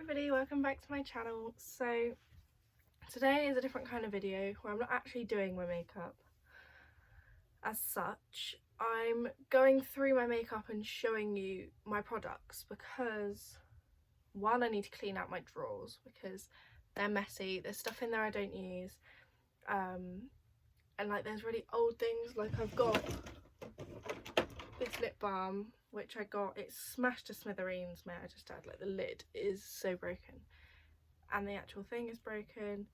everybody, welcome back to my channel. So today is a different kind of video where I'm not actually doing my makeup as such. I'm going through my makeup and showing you my products because one, I need to clean out my drawers because they're messy, there's stuff in there I don't use, and like there's really old things. Like I've got this lip balm which I got, it's smashed to smithereens, mate. I just had, like, the lid is so broken and the actual thing is broken,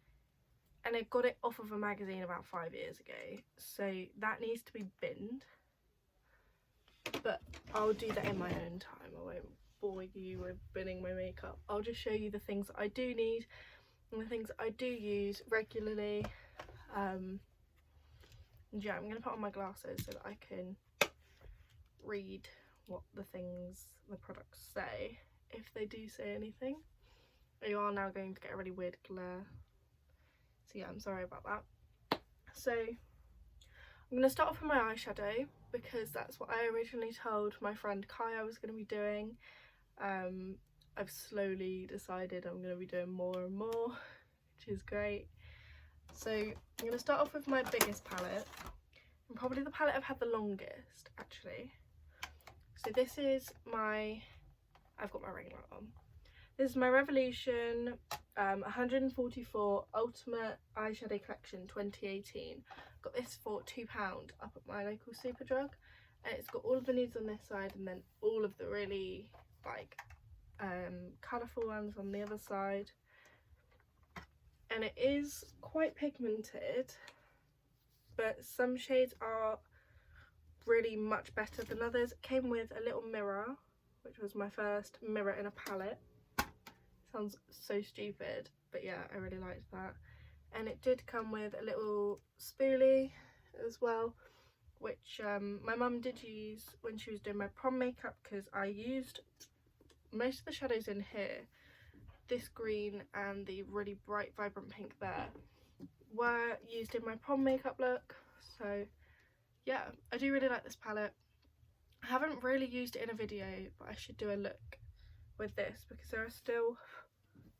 and I got it off of a magazine about 5 years ago, so that needs to be binned, but I'll do that in my own time. I won't bore you with binning my makeup. I'll just show you the things that I do need and the things that I do use regularly. Yeah, I'm gonna put on my glasses so that I can read what the products say, if they do say anything. You are now going to get a really weird glare, so yeah, I'm sorry about that. So I'm going to start off with my eyeshadow because that's what I originally told my friend Kai I was going to be doing. I've slowly decided I'm going to be doing more and more, which is great. So I'm going to start off with my biggest palette, and probably the palette I've had the longest actually. So this is my, I've got my ring light on. This is my Revolution 144 Ultimate Eyeshadow Collection 2018. Got this for £2 up at my local Superdrug, and it's got all of the nudes on this side and then all of the really like colourful ones on the other side. And it is quite pigmented, but some shades are really much better than others. It came with a little mirror, which was my first mirror in a palette. Sounds so stupid, but yeah, I really liked that. And it did come with a little spoolie as well, which my mum did use when she was doing my prom makeup, because I used most of the shadows in here. This green and the really bright vibrant pink there were used in my prom makeup look. So yeah, I do really like this palette. I haven't really used it in a video, but I should do a look with this because there are still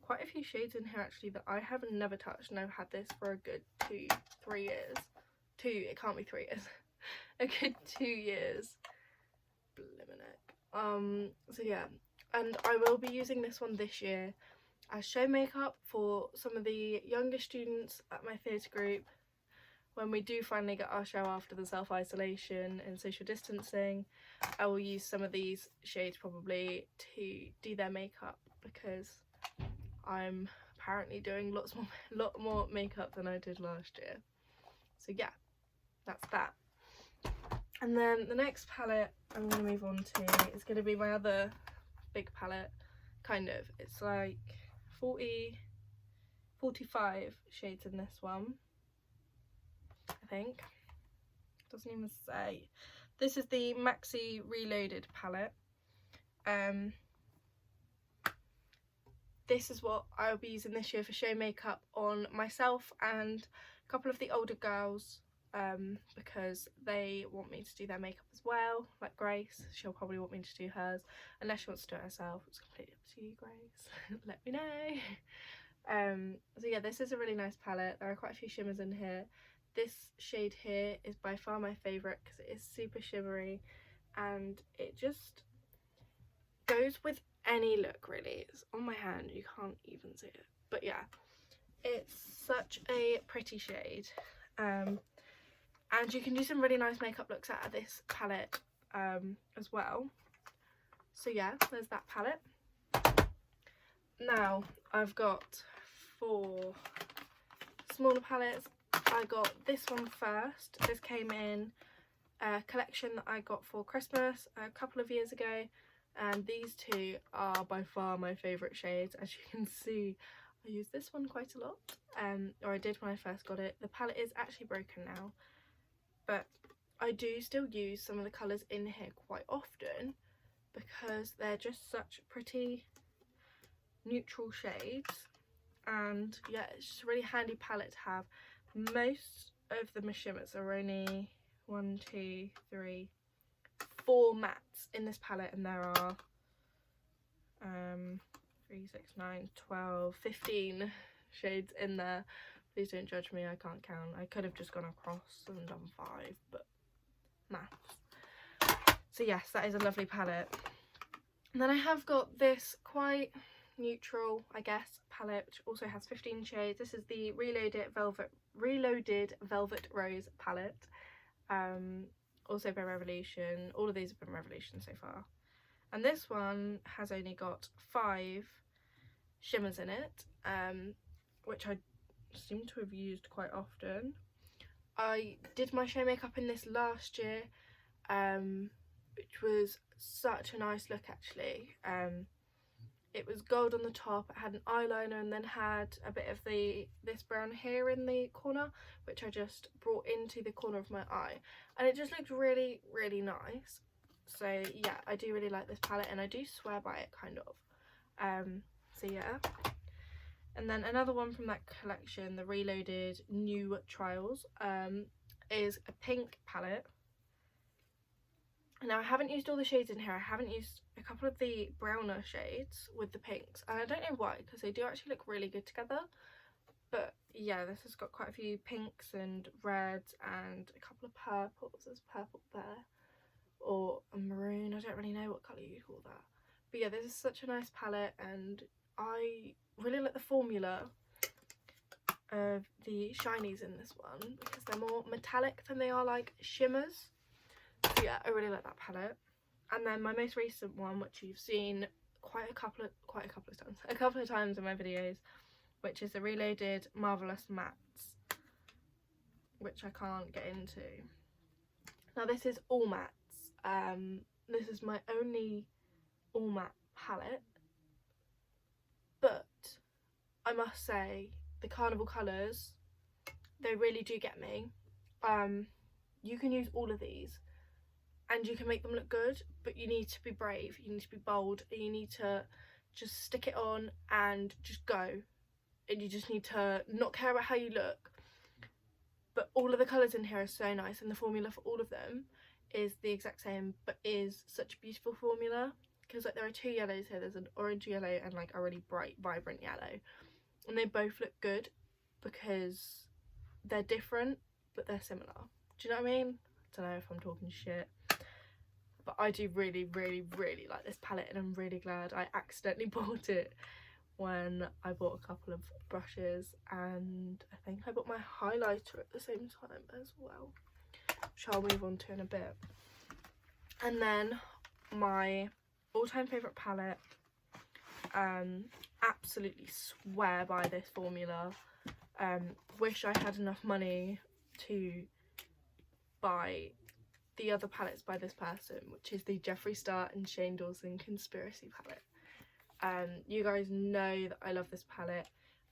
quite a few shades in here actually that I have never touched, and I've had this for a good 2-3 years. It can't be 3 years. A good 2 years. Blimmin' so yeah, and I will be using this one this year as show makeup for some of the younger students at my theatre group when we do finally get our show after the self-isolation and social distancing. I will use some of these shades probably to do their makeup because I'm apparently doing lot more makeup than I did last year. So yeah, that's that. And then the next palette I'm going to move on to is going to be my other big palette, kind of. It's like 45 shades in this one, I think. Doesn't even say. This is the Maxi Reloaded palette. This is what I'll be using this year for show makeup on myself and a couple of the older girls, because they want me to do their makeup as well. Like Grace, she'll probably want me to do hers, unless she wants to do it herself. It's completely up to you, Grace. Let me know. So yeah, this is a really nice palette. There are quite a few shimmers in here. This shade here is by far my favourite because it is super shimmery and it just goes with any look really. It's on my hand, you can't even see it, but yeah, it's such a pretty shade, and you can do some really nice makeup looks out of this palette as well. So yeah, there's that palette. Now I've got 4 smaller palettes. I got this one first. This came in a collection that I got for Christmas a couple of years ago, and these two are by far my favourite shades. As you can see, I use this one quite a lot, or I did when I first got it. The palette is actually broken now, but I do still use some of the colours in here quite often because they're just such pretty neutral shades, and yeah, it's just a really handy palette to have. Most of the shimmers are only 1, 2, 3, 4 mattes in this palette, and there are 3, 6, 9, 12, 15 shades in there. Please don't judge me, I can't count. I could have just gone across and done 5, but maths. So yes, that is a lovely palette. And then I have got this quite neutral, I guess, palette, which also has 15 shades. This is the Reloaded Velvet Rose palette. Also by Revolution. All of these have been Revolution so far. And this one has only got 5 shimmers in it, which I seem to have used quite often. I did my show makeup in this last year, which was such a nice look actually. It was gold on the top, it had an eyeliner, and then had a bit of this brown hair in the corner, which I just brought into the corner of my eye, and it just looked really, really nice. So yeah, I do really like this palette, and I do swear by it, kind of. So yeah. And then another one from that collection, the Reloaded New Trials, is a pink palette. Now I haven't used all the shades in here. I haven't used a couple of the browner shades with the pinks, and I don't know why, because they do actually look really good together. But yeah, this has got quite a few pinks and reds and a couple of purples. There's purple there, or a maroon. I don't really know what colour you call that. But yeah, this is such a nice palette, and I really like the formula of the shinies in this one, because they're more metallic than they are like shimmers. So yeah, I really like that palette. And then my most recent one, which you've seen a couple of times in my videos, which is the Reloaded Marvelous Mattes, which I can't get into. Now this is all mattes. This is my only all matte palette, but I must say the Carnival colours, they really do get me. You can use all of these and you can make them look good, but you need to be brave, you need to be bold, and you need to just stick it on and just go. And you just need to not care about how you look. But all of the colours in here are so nice, and the formula for all of them is the exact same, but is such a beautiful formula. Because like there are 2 yellows here, there's an orange yellow and like a really bright, vibrant yellow. And they both look good because they're different, but they're similar. Do you know what I mean? I don't know if I'm talking shit. But I do really, really, really like this palette, and I'm really glad I accidentally bought it when I bought a couple of brushes, and I think I bought my highlighter at the same time as well, which I'll move on to in a bit. And then my all-time favourite palette, absolutely swear by this formula. Wish I had enough money to buy the other palettes by this person, which is the Jeffree Star and Shane Dawson Conspiracy palette. You guys know that I love this palette.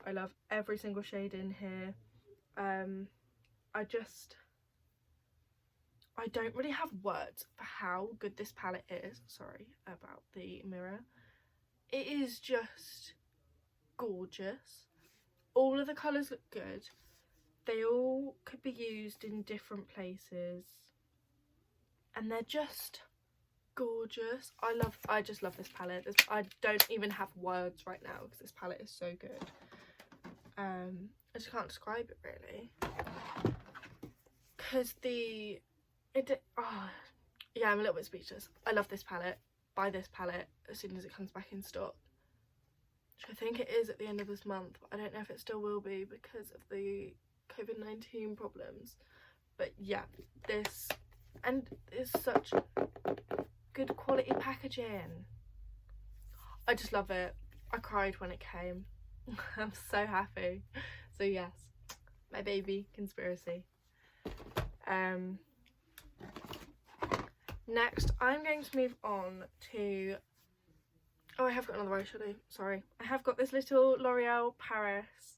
I love every single shade in here. I don't really have words for how good this palette is. Sorry about the mirror. It is just gorgeous. All of the colours look good. They all could be used in different places, and they're just gorgeous. I just love this palette. I don't even have words right now because this palette is so good. I just can't describe it really, because yeah, I'm a little bit speechless. I love this palette. Buy this palette as soon as it comes back in stock, which I think it is at the end of this month, but I don't know if it still will be because of the COVID-19 problems. But yeah, this, and it's such good quality packaging. I just love it. I cried when it came. I'm so happy. So yes, my baby Conspiracy. Next I'm going to move on to, oh, I have got another eyeshadow, sorry. I have got this little L'Oreal Paris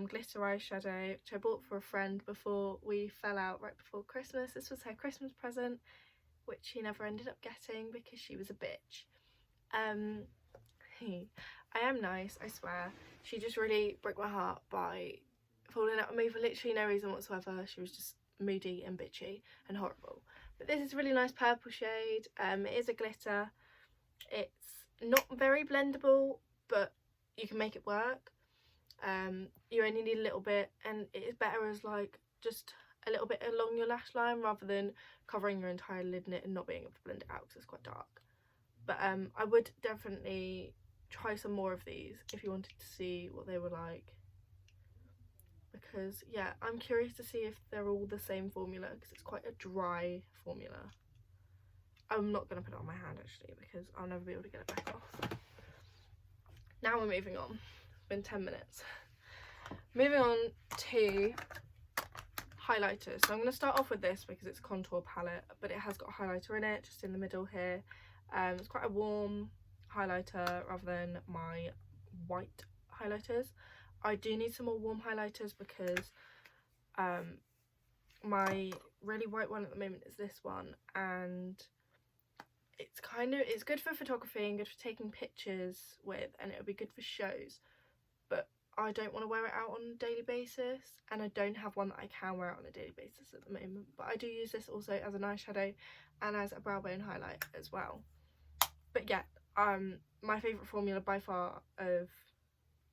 glitter eyeshadow, which I bought for a friend before we fell out right before Christmas. This was her Christmas present, which she never ended up getting because she was a bitch. I am nice, I swear. She just really broke my heart by falling out with me for literally no reason whatsoever. She was just moody and bitchy and horrible. But this is a really nice purple shade. It is a glitter. It's not very blendable, but you can make it work. You only need a little bit, and it is better as like just a little bit along your lash line rather than covering your entire lid in it and not being able to blend it out because it's quite dark. But I would definitely try some more of these if you wanted to see what they were like, because yeah, I'm curious to see if they're all the same formula because it's quite a dry formula. I'm not going to put it on my hand actually because I'll never be able to get it back off. Now we're moving on. It's been 10 minutes. Moving on to highlighters. So I'm going to start off with this because it's a contour palette, but it has got a highlighter in it just in the middle here. It's quite a warm highlighter rather than my white highlighters. I do need some more warm highlighters because my really white one at the moment is this one, and it's good for photography and good for taking pictures with, and it'll be good for shows, but I don't want to wear it out on a daily basis, and I don't have one that I can wear out on a daily basis at the moment. But I do use this also as an eyeshadow and as a brow bone highlight as well. But yeah, my favourite formula by far of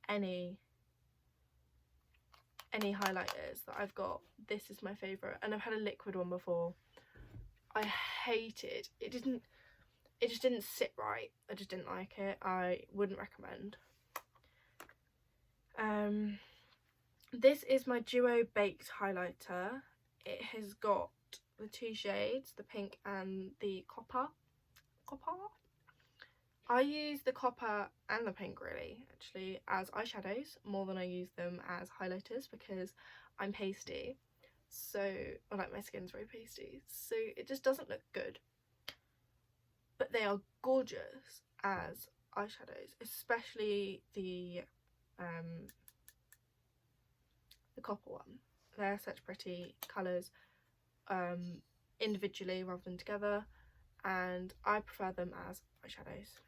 any highlighters that I've got, this is my favourite. And I've had a liquid one before. I hated it. It just didn't sit right. I just didn't like it. I wouldn't recommend. This is my Duo Baked highlighter. It has got the two shades, the pink and the copper. I use the copper and the pink really actually as eyeshadows more than I use them as highlighters because I'm pasty, so like my skin's very pasty, so it just doesn't look good. But they are gorgeous as eyeshadows, especially the copper one. They're such pretty colours individually rather than together, and I prefer them as eyeshadows.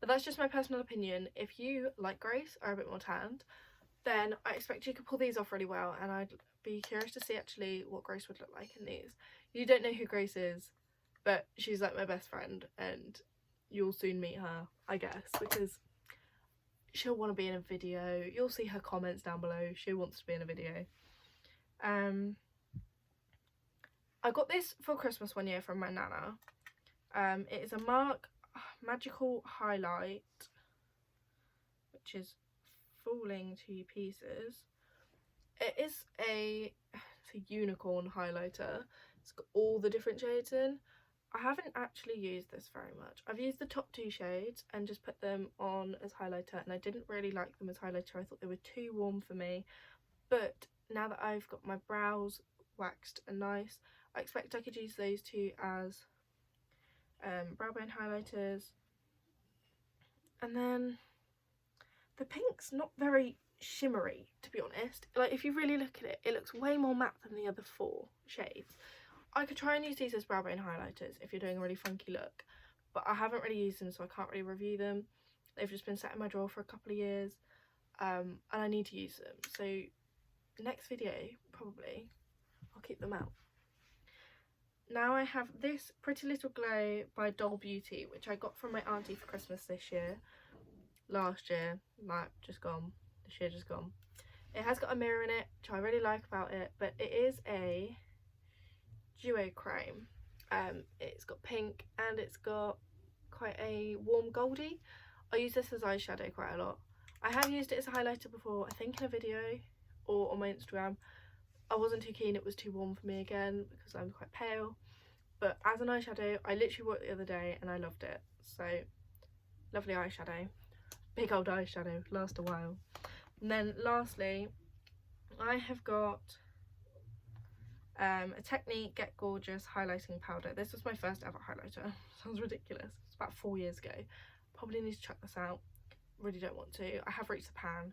But that's just my personal opinion. If you, like Grace, are a bit more tanned, then I expect you could pull these off really well, and I'd be curious to see actually what Grace would look like in these. You don't know who Grace is, but she's like my best friend, and you'll soon meet her, I guess, because she'll want to be in a video. You'll see her comments down below. She wants to be in a video. I got this for Christmas one year from my nana. It is a MAC Magical Highlight, which is falling to pieces. It's a unicorn highlighter. It's got all the different shades in. I haven't actually used this very much. I've used the top two shades and just put them on as highlighter, and I didn't really like them as highlighter. I thought they were too warm for me. But now that I've got my brows waxed and nice, I expect I could use those two as brow bone highlighters. And then the pink's not very shimmery, to be honest. Like, if you really look at it, it looks way more matte than the other four shades. I could try and use these as brow bone highlighters if you're doing a really funky look, but I haven't really used them, so I can't really review them. They've just been sat in my drawer for a couple of years, and I need to use them. So next video, probably, I'll keep them out. Now I have this Pretty Little Glow by Doll Beauty, which I got from my auntie for Christmas this year. Last year, like, just gone. This year just gone. It has got a mirror in it, which I really like about it, but it is a duochrome. It's got pink and it's got quite a warm goldy. I use this as eyeshadow quite a lot. I have used it as a highlighter before, I think in a video or on my Instagram. I wasn't too keen, it was too warm for me again because I'm quite pale. But as an eyeshadow, I literally wore it the other day and I loved it. So, lovely eyeshadow. Big old eyeshadow, last a while. And then lastly, I have got a Technique Get Gorgeous highlighting powder. This was my first ever highlighter. Sounds ridiculous. It's about 4 years ago. Probably need to check this out. Really don't want to. I have reached the pan,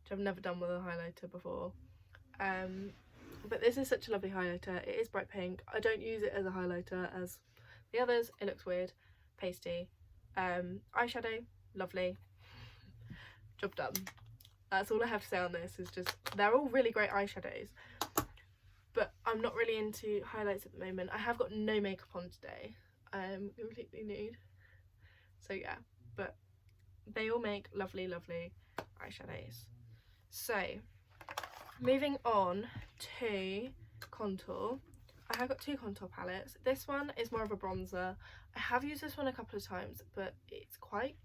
which I've never done with a highlighter before. But this is such a lovely highlighter. It is bright pink. I don't use it as a highlighter as the others. It looks weird. Pasty. Eyeshadow. Lovely. Job done. That's all I have to say on this. Is just, they're all really great eyeshadows. But I'm not really into highlights at the moment. I have got no makeup on today. I'm completely nude. So yeah, but they all make lovely eyeshadows. So moving on to contour, I have got 2 contour palettes. This one is more of a bronzer. I have used this one a couple of times, but it's quite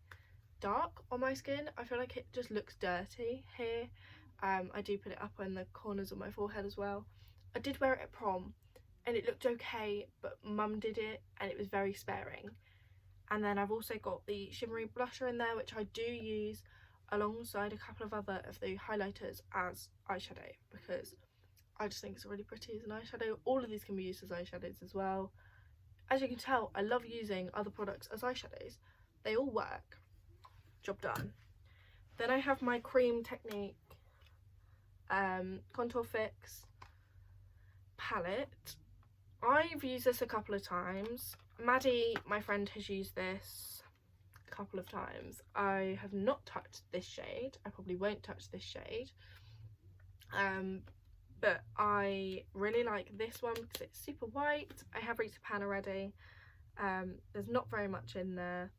dark on my skin. I feel like it just looks dirty here. I do put it up on the corners of my forehead as well. I did wear it at prom and it looked okay, but mum did it and it was very sparing. And then I've also got the shimmery blusher in there, which I do use alongside a couple of other of the highlighters as eyeshadow, because I just think it's really pretty as an eyeshadow. All of these can be used as eyeshadows as well. As you can tell, I love using other products as eyeshadows. They all work. Job done. Then I have my Cream Technique Contour Fix palette. I've used this a couple of times. Maddie, my friend, has used this a couple of times. I have not touched this shade. I probably won't touch this shade. But I really like this one because it's super white. I have Rita Pan already. There's not very much in there.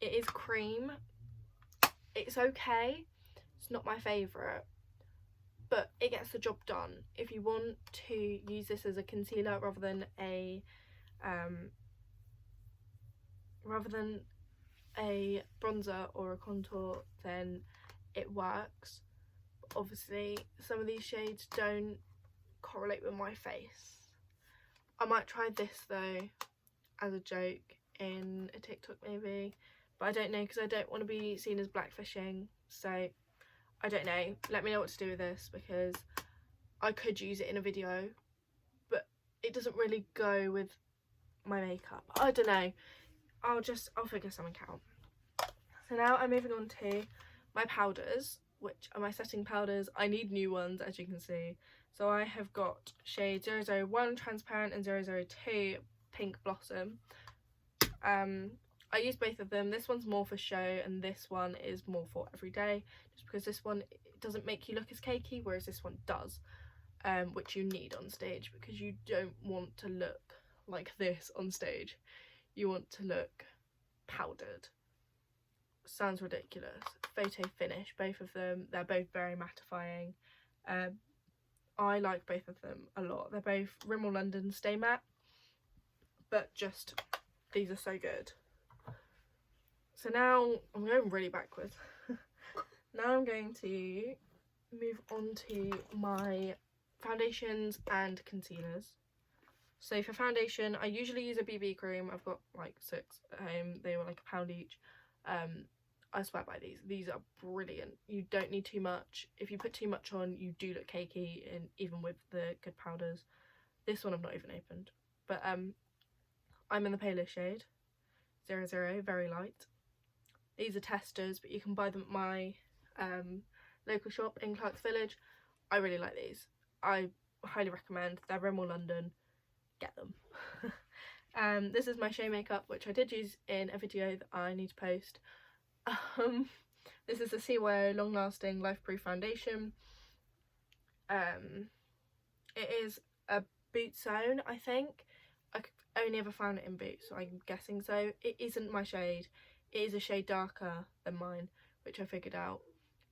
It is cream. It's okay. It's not my favourite, but it gets the job done. If you want to use this as a concealer rather than a bronzer or a contour, then it works. But obviously some of these shades don't correlate with my face. I might try this though as a joke in a TikTok maybe, but I don't know because I don't want to be seen as blackfishing, so I don't know. Let me know what to do with this because I could use it in a video, but it doesn't really go with my makeup. I don't know. I'll figure something out. So now I'm moving on to my powders, which are my setting powders. I need new ones, as you can see. So I have got shade 001 Transparent and 002 Pink Blossom. I use both of them. This one's more for show and this one is more for everyday, just because this one doesn't make you look as cakey, whereas this one does, which you need on stage because you don't want to look like this on stage. You want to look powdered. Sounds ridiculous. Photo Finish, both of them. They're both very mattifying. I like both of them a lot. They're both Rimmel London Stay Matte, but just these are so good. So now I'm going really backwards. Now I'm going to move on to my foundations and concealers. So for foundation, I usually use a BB cream. I've got like 6 at home. They were like £1 each. I swear by these. These are brilliant. You don't need too much. If you put too much on, you do look cakey, and even with the good powders. This one I've not even opened. But I'm in the palest shade 00, very light. These are testers, but you can buy them at my local shop in Clarks Village. I really like these. I highly recommend. They're Rimmel London. Get them. This is my show makeup, which I did use in a video that I need to post. This is the CYO Long Lasting Life Proof Foundation. It is a Boots Zone, I think. I only ever found it in Boots, so I'm guessing so. It isn't my shade. It is a shade darker than mine, which I figured out.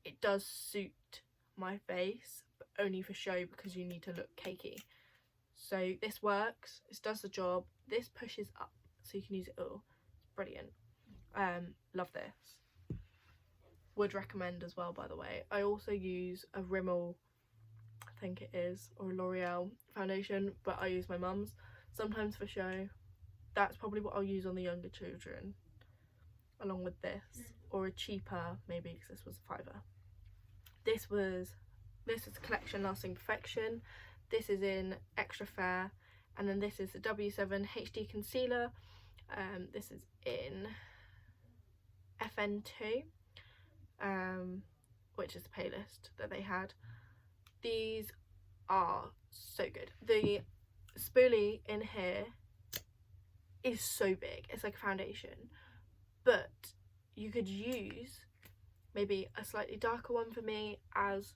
It does suit my face, but only for show because you need to look cakey. So this works. This does the job. This pushes up, so you can use it all. It's brilliant. Love this. Would recommend as well, by the way. I also use a Rimmel, I think it is, or a L'Oreal foundation, but I use my mum's sometimes for show. That's probably what I'll use on the younger children, along with this, or a cheaper maybe, because this was a £5. This is Collection Lasting Perfection. This is in Extra Fair, and then this is the W7 HD Concealer. This is in FN2, which is the playlist that they had. These are so good. The spoolie in here is so big. It's like a foundation, but you could use maybe a slightly darker one for me as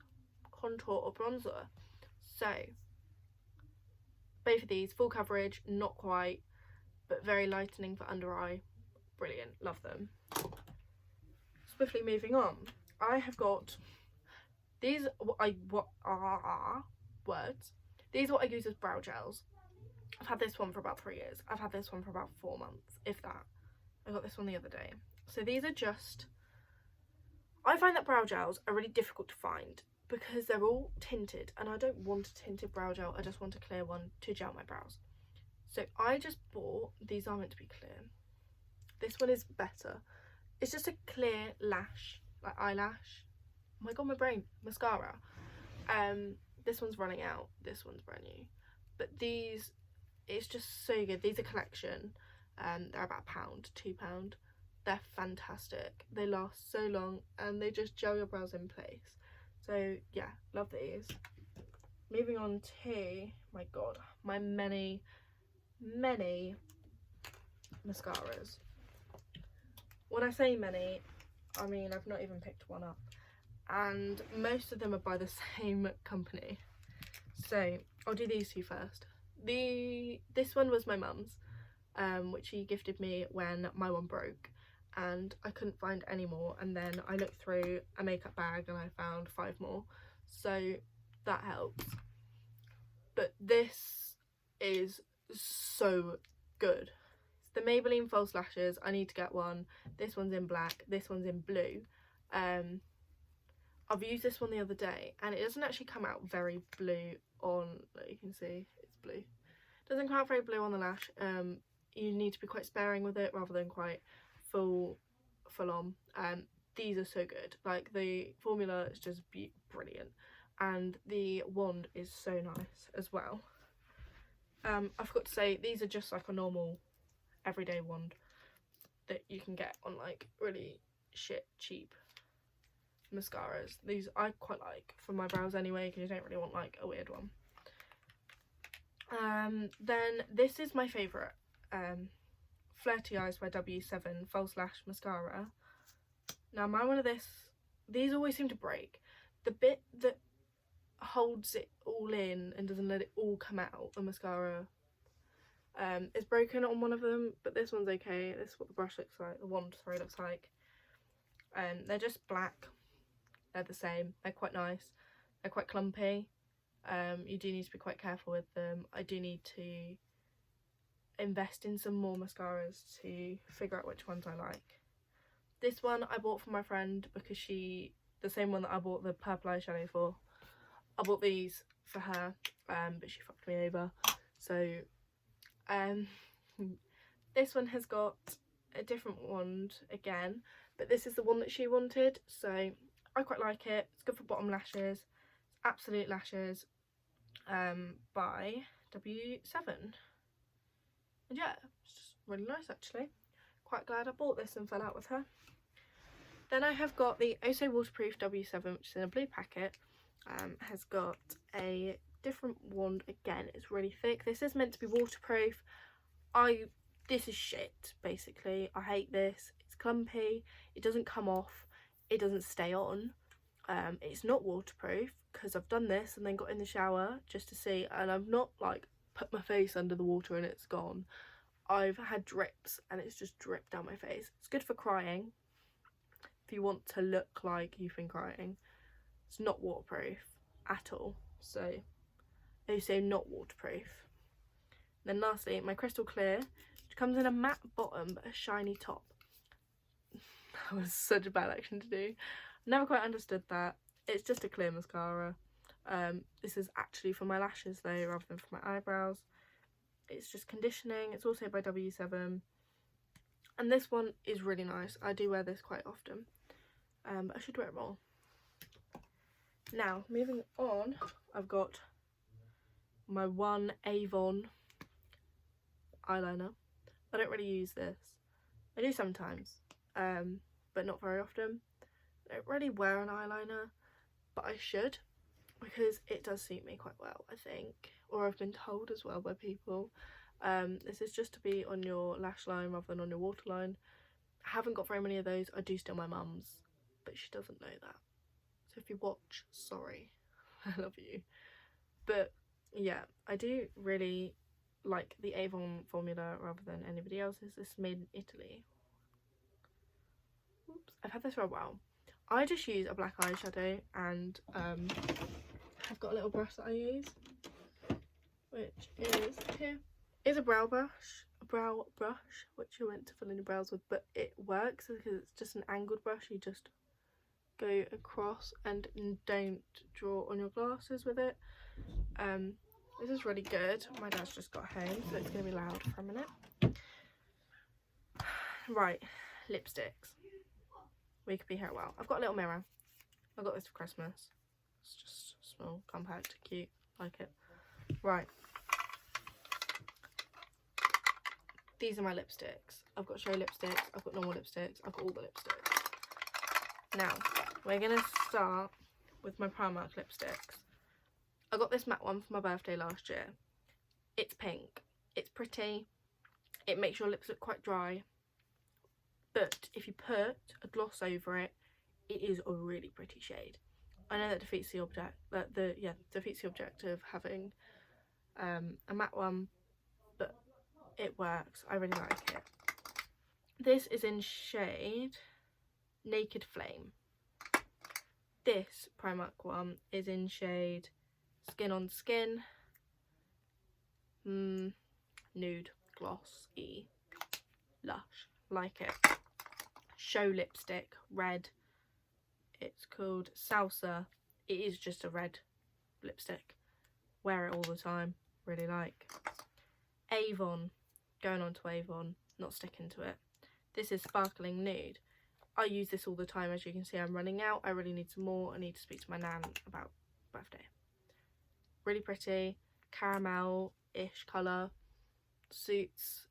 contour or bronzer. So both of these, full coverage, not quite, but very lightening for under eye. Brilliant, love them. swiftly moving on, I have got these. Words? These are what I use as brow gels. I've had this one for about 3 years. I've had this one for about 4 months, if that. I got this one the other day. So these are just, I find that brow gels are really difficult to find because they're all tinted, and I don't want a tinted brow gel. I just want a clear one to gel my brows. So I just bought, these are meant to be clear. This one is better. It's just a clear lash, like eyelash. Oh my god, my brain. Mascara. This one's running out. This one's brand new. But these, it's just so good. These are collection. They're about £1, £2. They're fantastic. They last so long and they just gel your brows in place. So yeah, love these. Moving on to, my god, my many mascaras. When I say many, I mean I've not even picked one up, and most of them are by the same company. So I'll do these two first. This one was my mum's, which she gifted me when my one broke, and I couldn't find any more, and then I looked through a makeup bag and I found 5 more, so that helps. But this is so good. It's the Maybelline false lashes. I need to get one. This one's in black, this one's in blue. I've used this one the other day and it doesn't actually come out very blue on, like you can see, it's blue. It doesn't come out very blue on the lash. You need to be quite sparing with it rather than quite full on. These are so good. Like, the formula is just brilliant, and the wand is so nice as well. I forgot to say, these are just like a normal everyday wand that you can get on like really shit cheap mascaras. These I quite like for my brows anyway, because you don't really want like a weird one. Then this is my favourite, Flirty Eyes by W7 False Lash Mascara. Now my one of these always seem to break. The bit that holds it all in and doesn't let it all come out, the mascara, is broken on one of them, but this one's okay. This is what the brush looks like, the wand, sorry, looks like. They're just black. They're the same. They're quite nice. They're quite clumpy. You do need to be quite careful with them. I do need to invest in some more mascaras to figure out which ones I like. This one I bought for my friend because the same one that I bought the purple eyeshadow for, I bought these for her, but she fucked me over. So this one has got a different wand again, but this is the one that she wanted, so I quite like it. It's good for bottom lashes. It's Absolute Lashes by W7. And yeah, it's just really nice actually. Quite glad I bought this and fell out with her. Then I have got the Oh So Waterproof W7, which is in a blue packet. Has got a different wand again. It's really thick. This is meant to be waterproof. This is shit, basically. I hate this. It's clumpy. It doesn't come off. It doesn't stay on. It's not waterproof because I've done this and then got in the shower just to see, and I've not like put my face under the water and it's gone. I've had drips and it's just dripped down my face. It's good for crying if you want to look like you've been crying. It's not waterproof at all, so they say not waterproof. And then lastly, my Crystal Clear, which comes in a matte bottom but a shiny top. That was such a bad action to do. Never quite understood that. It's just a clear mascara. This is actually for my lashes though, rather than for my eyebrows. It's just conditioning. It's also by W7, and this one is really nice. I do wear this quite often, but I should wear it more. Now moving on, I've got my one Avon eyeliner. I don't really use this. I do sometimes, but not very often. I don't really wear an eyeliner, but I should, because it does suit me quite well, I think, or I've been told as well by people. This is just to be on your lash line rather than on your waterline. I haven't got very many of those. I do steal my mum's, but she doesn't know that. So if you watch, sorry, I love you. But yeah, I do really like the Avon formula rather than anybody else's. This is made in Italy. oops, I've had this for a while. I just use a black eyeshadow, and I've got a little brush that I use, which is here. It's a brow brush, which you're meant to fill in your brows with, but it works because it's just an angled brush. You just go across and don't draw on your glasses with it. This is really good. My dad's just got home, so it's going to be loud for a minute. Right, lipsticks. We could be here a while. I've got a little mirror. I got this for Christmas. It's just small, compact, cute, like it. Right. These are my lipsticks. I've got show lipsticks, I've got normal lipsticks, I've got all the lipsticks. Now, we're going to start with my Primark lipsticks. I got this matte one for my birthday last year. It's pink. It's pretty. It makes your lips look quite dry. But if you put a gloss over it, it is a really pretty shade. I know that defeats the object, defeats the object of having a matte one, but it works. I really like it. This is in shade Naked Flame. This Primark one is in shade Skin on Skin, nude, glossy, lush, like it. Show lipstick, red. It's called Salsa. It is just a red lipstick. Wear it all the time. Really like. Avon. Going on to Avon. Not sticking to it. This is Sparkling Nude. I use this all the time. As you can see, I'm running out. I really need some more. I need to speak to my nan about birthday. Really pretty. Caramel-ish colour. Suits.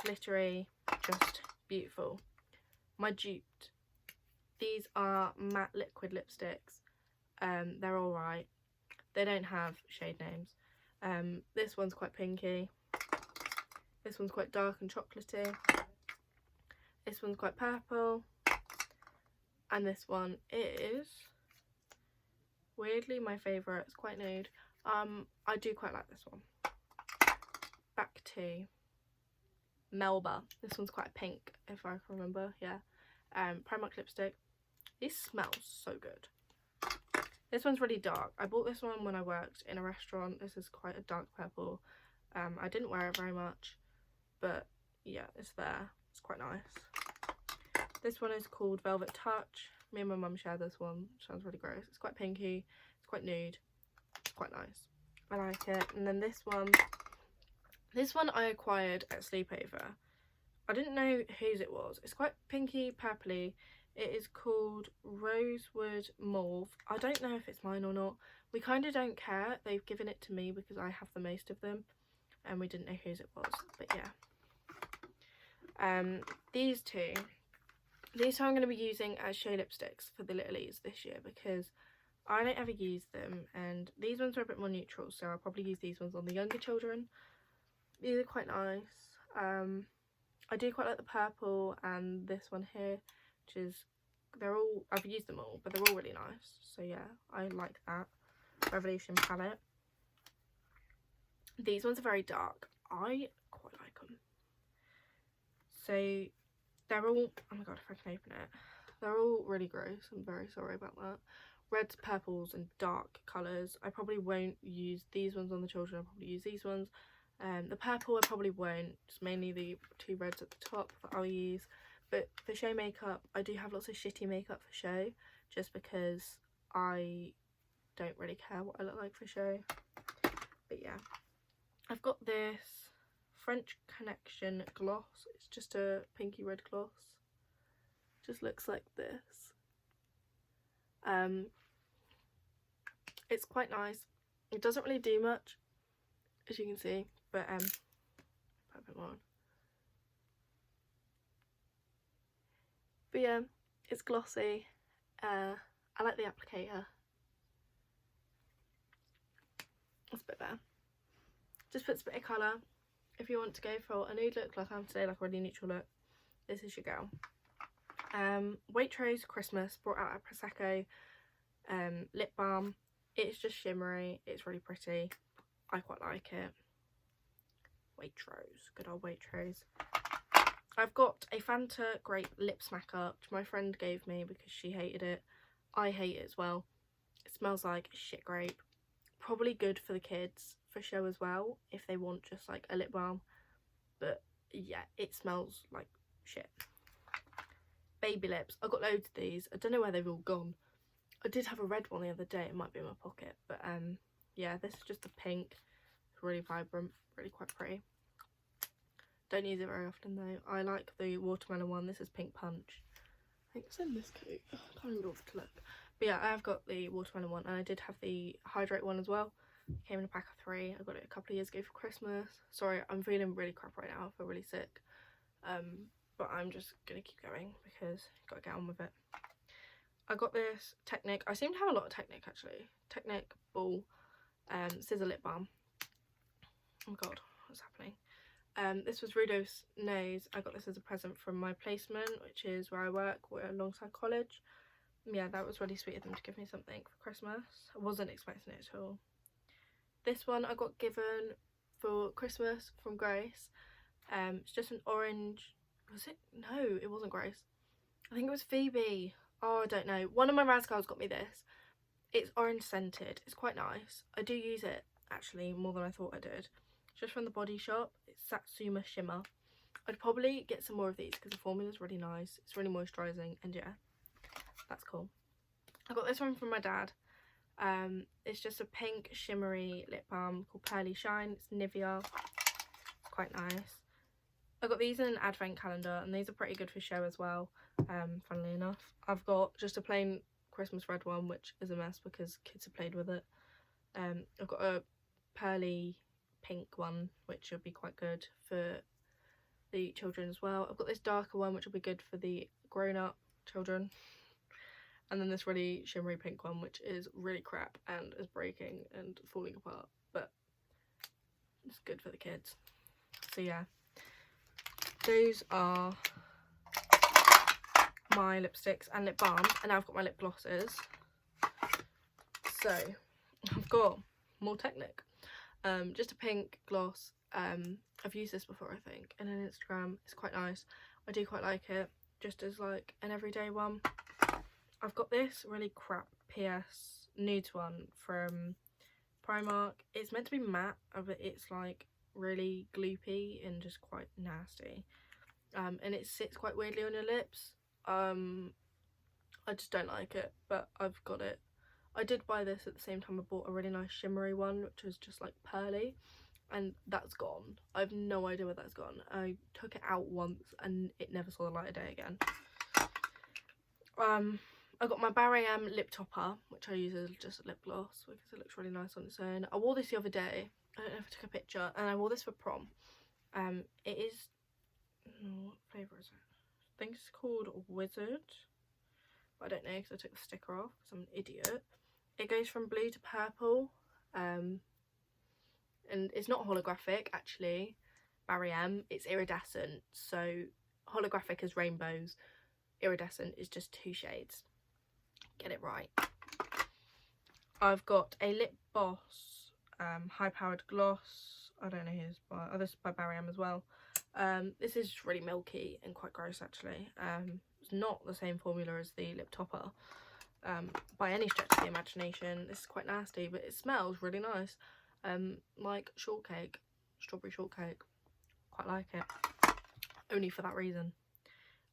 Glittery. Just beautiful. My duped. These are matte liquid lipsticks. They're alright. They don't have shade names. This one's quite pinky. This one's quite dark and chocolatey. This one's quite purple. And this one is weirdly my favourite. It's quite nude. I do quite like this one. Back to Melba. This one's quite pink, if I can remember. Yeah. Primark lipstick. These smell so good. This one's really dark. I bought this one when I worked in a restaurant. This is quite a dark purple. I didn't wear it very much, but yeah, it's there. It's quite nice. This one is called Velvet Touch. Me and my mum share this one. It sounds really gross. It's quite pinky. It's quite nude. It's quite nice. I like it. And then this one I acquired at Sleepover. I didn't know whose it was. It's quite pinky, purpley. It is called Rosewood Mauve. I don't know if it's mine or not. We kind of don't care. They've given it to me because I have the most of them, and we didn't know whose it was. But yeah. These two I'm going to be using as show lipsticks for the Littlies this year because I don't ever use them, and these ones are a bit more neutral, so I'll probably use these ones on the younger children. These are quite nice. I do quite like the purple and this one here, which is, I've used them all, but they're all really nice. So yeah, I like that. Revolution palette. These ones are very dark. I quite like them. So they're all, oh my god, if I can open it. They're all really gross. I'm very sorry about that. Reds, purples and dark colours. I probably won't use these ones on the children. I'll probably use these ones. The purple I probably won't. It's mainly the two reds at the top that I'll use. But for show makeup, I do have lots of shitty makeup for show, just because I don't really care what I look like for show. But yeah, I've got this French Connection gloss. It's just a pinky red gloss. Just looks like this. It's quite nice. It doesn't really do much, as you can see, but put a bit more on. But yeah, it's glossy. I like the applicator. It's a bit better. Just puts a bit of colour. If you want to go for a nude look like I am today, like a really neutral look, this is your girl. Waitrose Christmas brought out a Prosecco lip balm. It's just shimmery. It's really pretty. I quite like it. Waitrose. Good old Waitrose. I've got a Fanta Grape Lip Smacker, which my friend gave me because she hated it. I hate it as well. It smells like shit grape. Probably good for the kids for show as well, if they want just like a lip balm. But yeah, it smells like shit. Baby lips. I got loads of these. I don't know where they've all gone. I did have a red one the other day. It might be in my pocket. But yeah, this is just a pink. It's really vibrant. Really quite pretty. Don't use it very often though. I like the watermelon one. This is Pink Punch. I think it's in this coat. I can't even bother to look. But yeah, I have got the watermelon one, and I did have the Hydrate one as well. It came in a pack of 3. I got it a couple of years ago for Christmas. Sorry, I'm feeling really crap right now. I feel really sick. But I'm just gonna keep going because I've got to get on with it. I got this Technic. I seem to have a lot of Technic actually. Technic Ball Scissor Lip Balm. Oh god, what's happening? This was Rudolph's Nose. I got this as a present from my placement, which is where I work alongside college. Yeah, that was really sweet of them to give me something for Christmas. I wasn't expecting it at all. This one I got given for Christmas from Grace. It's just an orange. Was it? No, it wasn't Grace. I think it was Phoebe. Oh, I don't know. One of my Raz girls got me this. It's orange scented. It's quite nice. I do use it actually more than I thought I did. Just from the Body Shop. It's Satsuma Shimmer. I'd probably get some more of these because the formula's really nice. It's really moisturising, and yeah, that's cool. I got this one from my dad. It's just a pink shimmery lip balm called Pearly Shine. It's Nivea. It's quite nice. I got these in an advent calendar, and these are pretty good for show as well, funnily enough. I've got just a plain Christmas red one, which is a mess because kids have played with it. I've got a pearly pink one, which will be quite good for the children as well. I've got this darker one, which will be good for the grown-up children. And then this really shimmery pink one, which is really crap and is breaking and falling apart, but it's good for the kids. So yeah. Those are my lipsticks and lip balm, and now I've got my lip glosses. So I've got more Technic. Just a pink gloss. I've used this before, I think, and on Instagram. It's quite nice. I do quite like it, just as like an everyday one. I've got this really crap PS Nudes one from Primark. It's meant to be matte, but it's like really gloopy and just quite nasty, and it sits quite weirdly on your lips. I just don't like it, but I've got it. I did buy this at the same time I bought a really nice shimmery one, which was just like pearly, and that's gone. I have no idea where that's gone. I took it out once and it never saw the light of day again. I got my Barry M lip topper, which I use as just a lip gloss because it looks really nice on its own. I wore this the other day. I don't know if I took a picture, and I wore this for prom. It is, what flavour is it? I think it's called Wizard, but I don't know because I took the sticker off because I'm an idiot. It goes from blue to purple, and it's not holographic actually. Barry M, it's iridescent, so holographic is rainbows, iridescent is just 2 shades. Get it right. I've got a Lip Boss high powered gloss. I don't know who's by. Oh, this is by Barry M as well. This is really milky and quite gross actually. It's not the same formula as the lip topper by any stretch of the imagination. This is quite nasty, but it smells really nice, like shortcake, strawberry shortcake. Quite like it, only for that reason.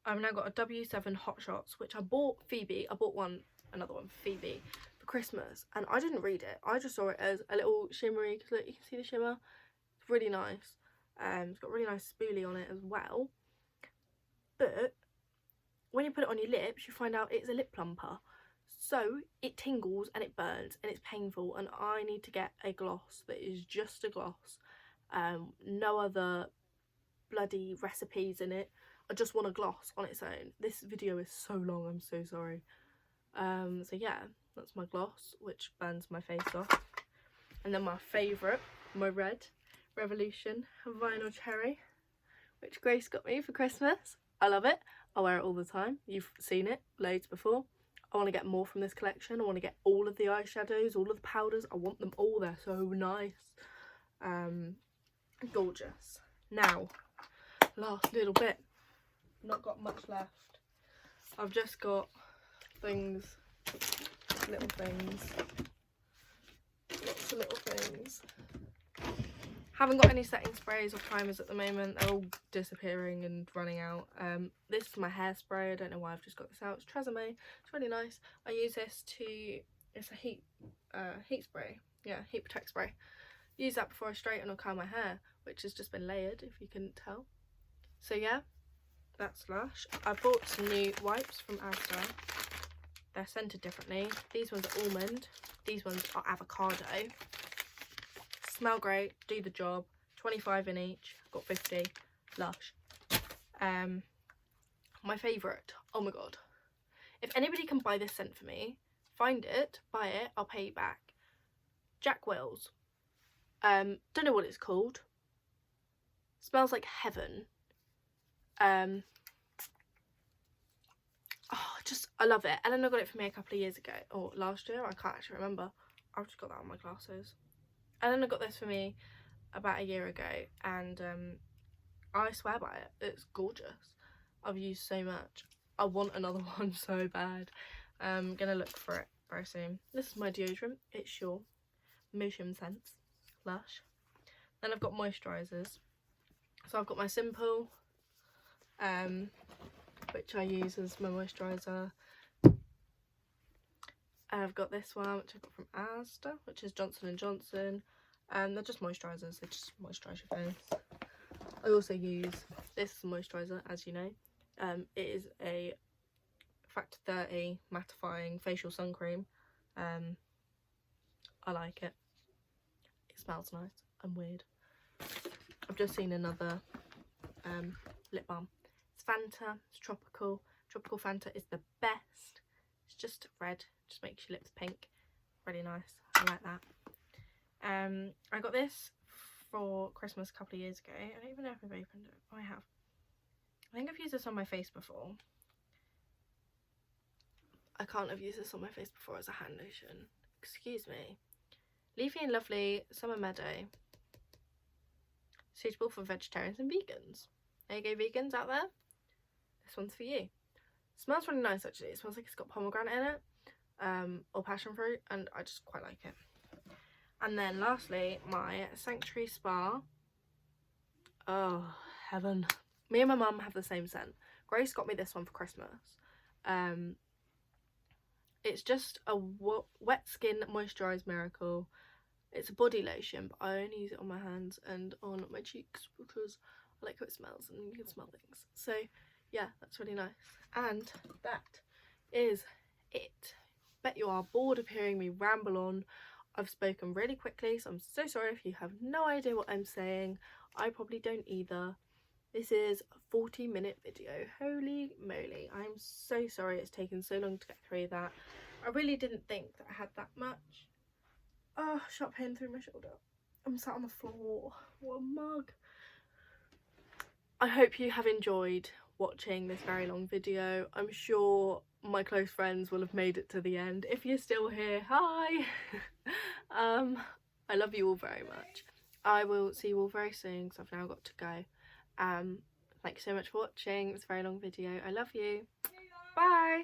I've now got a W7 Hot Shots, which I bought Phoebe. I bought another one for Phoebe for Christmas, and I didn't read it. I just saw it as a little shimmery, because look, you can see the shimmer. It's really nice. It's got really nice spoolie on it as well. But when you put it on your lips, you find out it's a lip plumper. So it tingles and it burns and it's painful, and I need to get a gloss that is just a gloss. No other bloody recipes in it. I just want a gloss on its own. This video is so long, I'm so sorry. So yeah, that's my gloss, which burns my face off. And then my favourite, my red Revolution Vinyl Cherry, which Grace got me for Christmas. I love it. I wear it all the time. You've seen it loads before. I want to get more from this collection. I want to get all of the eyeshadows, all of the powders. I want them all. They're so nice. Gorgeous. Now, last little bit. not got much left. I've just got things, little things, lots of little things. Haven't got any setting sprays or primers at the moment. They're all disappearing and running out. This is my hairspray. I don't know why I've just got this out. It's Tresemme. It's really nice. I use this to, it's a heat spray. Yeah, heat protect spray. Use that before I straighten or curl my hair, which has just been layered, if you couldn't tell. So yeah, that's Lush. I bought some new wipes from Asda. They're scented differently. These ones are almond. These ones are avocado. Smell great, do the job. 25 in each, got 50. Lush. My favourite, oh my god, if anybody can buy this scent for me, find it, buy it, I'll pay you back. Jack Wills. Don't know what it's called. Smells like heaven. I love it. Eleanor got it for me a couple of years ago, or last year, I can't actually remember. I've just got that on my glasses. Eleanor got this for me about a year ago, and I swear by it. It's gorgeous. I've used so much. I want another one so bad. I'm gonna look for it very soon. This is my deodorant. It's Sure Motion Sense Lush. Then I've got moisturisers. So I've got my Simple, which I use as my moisturiser. I've got this one, which I got from Asda, which is Johnson & Johnson. They're just moisturisers, they just moisturise your face. I also use this as a moisturiser, as you know. It is a Factor 30 mattifying facial sun cream. I like it. It smells nice and weird. I've just seen another lip balm. It's Fanta, it's tropical. Tropical Fanta is the best. It's just red, just makes your lips pink. Really nice, I like that. I got this for Christmas a couple of years ago. I don't even know if I've opened it. Oh, I have. I think I've used this on my face before. I can't have used this on my face before as a hand lotion. Excuse me. Leafy and Lovely Summer Meadow. Suitable for vegetarians and vegans. There you go, vegans out there. This one's for you. Smells really nice actually. It smells like it's got pomegranate in it, or passion fruit, and I just quite like it. And then lastly, my Sanctuary Spa. Oh, heaven. Me and my mum have the same scent. Grace got me this one for Christmas. It's just a wet skin moisturised miracle. It's a body lotion, but I only use it on my hands and on my cheeks because I like how it smells and you can smell things. So yeah, that's really nice. And that is it. Bet you are bored of hearing me ramble on. I've spoken really quickly, so I'm so sorry if you have no idea what I'm saying. I probably don't either. This is a 40-minute video. Holy moly. I'm so sorry it's taken so long to get through that. I really didn't think that I had that much. Oh, sharp pain through my shoulder. I'm sat on the floor. What a mug. I hope you have enjoyed watching this very long video. I'm sure my close friends will have made it to the end. If you're still here, hi. I love you all very much. I will see you all very soon because I've now got to go. Thank you so much for watching. It's a very long video. I love you. Bye.